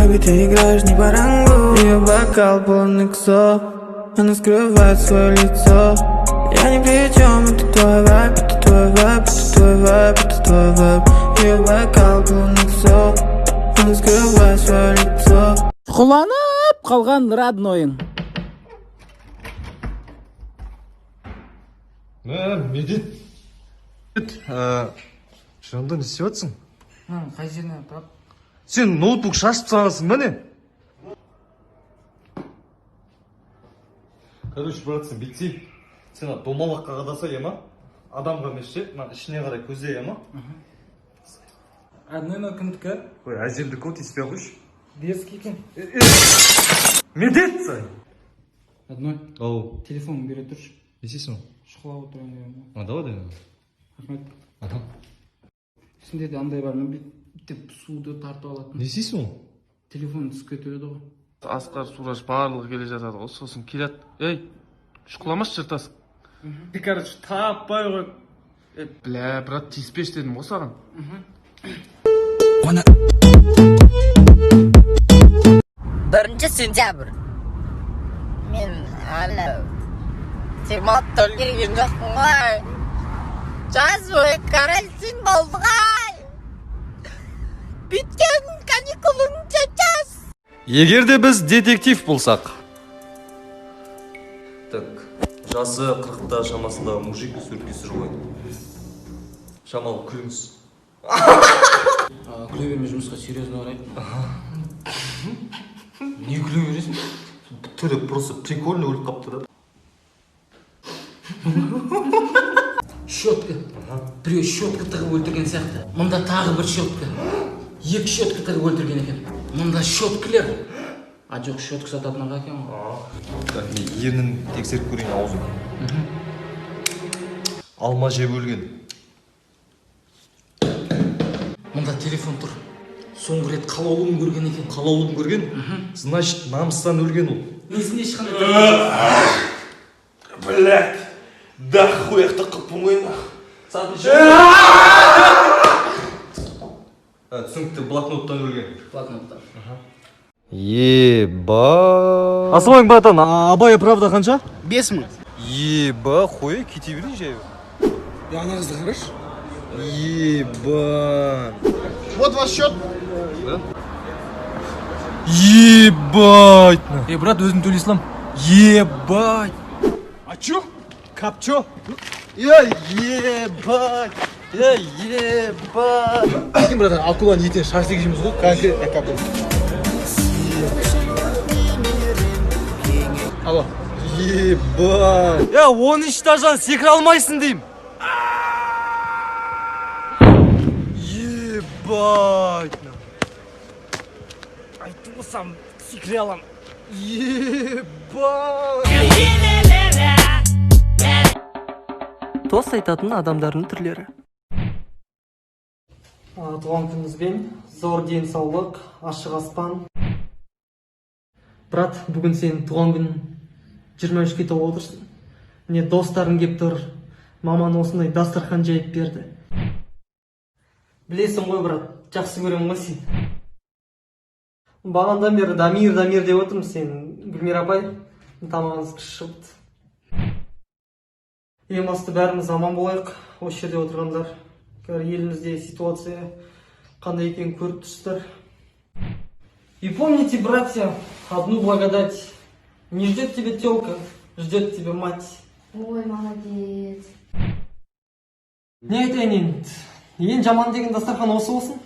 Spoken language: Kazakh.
Baby, ты играешь не по рангу. Ее бокал полный ксо, она скрывает свое лицо. Я ни при чем, это твой вайб, это твой вайб, это твой вайб, это твой вайб. Ее бокал полный ксо, она скрывает свое лицо. Құланып қалған роднойың. Медет. Жанында не істеп жатсың? Қай жеріне брат? Сен ноутбук шашып салғансың ба не? Короче, братцы, бүйтсей, сен домалаққа қадаса ема, адамға емес ше, ішіне қарай көзе ема. Одной кімдікі? Ой, әзелдікі ол тиіспей қойшы. Дерзкий екен. Медет сай! Одной. Ау. Телефон бере тұршы. Не істейсің? Шұқылап отырайын. Давай да. Рахмет. Сенде де андай бар, мен бүйтіп суды тартып алатын. Не істейсің ол? Телефон түсіп кетеді ғой. Асқар Сураж барлығы келе жатады ғой, сосын келеді. Ей, шұқыламашы жыртасың. Ты, короче, таппай ғой. Бля, брат, тиіспеш дедім ғой саған. 1 сентябрь. Мен әлі тематты үлгерген жоқпын ғой. Жаз бойы карантин болды ғой. Біткен каникулың жаз. Егер де біз детектив болсақ. Так, жасы 40-та шамасындағы мужик суреткесі ғой. Шамал, күліңіз. Күле берме, жұмысқа серьезно қарай. Не күле бересің? Түрі просто прикольно өліп қапты да. Щетка. Біреу щетка тығып өлтірген сияқты. Мұнда тағы бір щетка. 2 щетка тығып өлтірген екен. Мұнда щеткілер. А жоқ, щетка сататын аға екен ғой. Мен ернін тексеріп көрейін аузын. Алма жеп өлген. Мұнда телефон тұр. Соңғы рет қалаулығын көрген екен. Қалаулығын көрген? Значит, намыстан өлген ол. Несіне ешқандай. Блядь, да хуяқты қыппын ғой на. Түсінікті блокноттан өлген. Блокноттан. Еба. Асылбаң братан, Абай правда қанша? 5000. Еба, қой, кете берейін жай. Ана қызды қарашы. Еба. Вот ваш счет. Ебать. Брат, өзің төлей салам. Ебать. А чё? Капчо? Ебать. Ебать. Кім братан, акуланы етін шашлик жейміз ғой, конкретно капчо. Алло. Ебать. 13 этаждан секіре алмайсың деймін. Ебать. Айтты болсам, секіре алам. Ебать. Тост айтатын адамдардың түрлері. Туған күніңізбен зор денсаулық, ашық аспан. Брат, бүгін сен туған күн 23-ке толып отырсың. Міне достарың кеп тұр. Маман осындай дастархан жайып берді. Білесің ғой, брат, жақсы көремін ғой сен. Бағандан бері дамир деп отырмын сен. Гүлмира апай, тамағыңыз күшті шығыпты. Ең басты бәріміз аман болайық. Осы жерде отырғандар. Елімізде ситуация қандай екенін көріп тұрсыздар. И помните, братья, одну благодать. Не ждет тебя тёлка, ждет тебя мать. Ой, молодец. Не айтайын енді. Ең жаман деген дастархан осы болсын.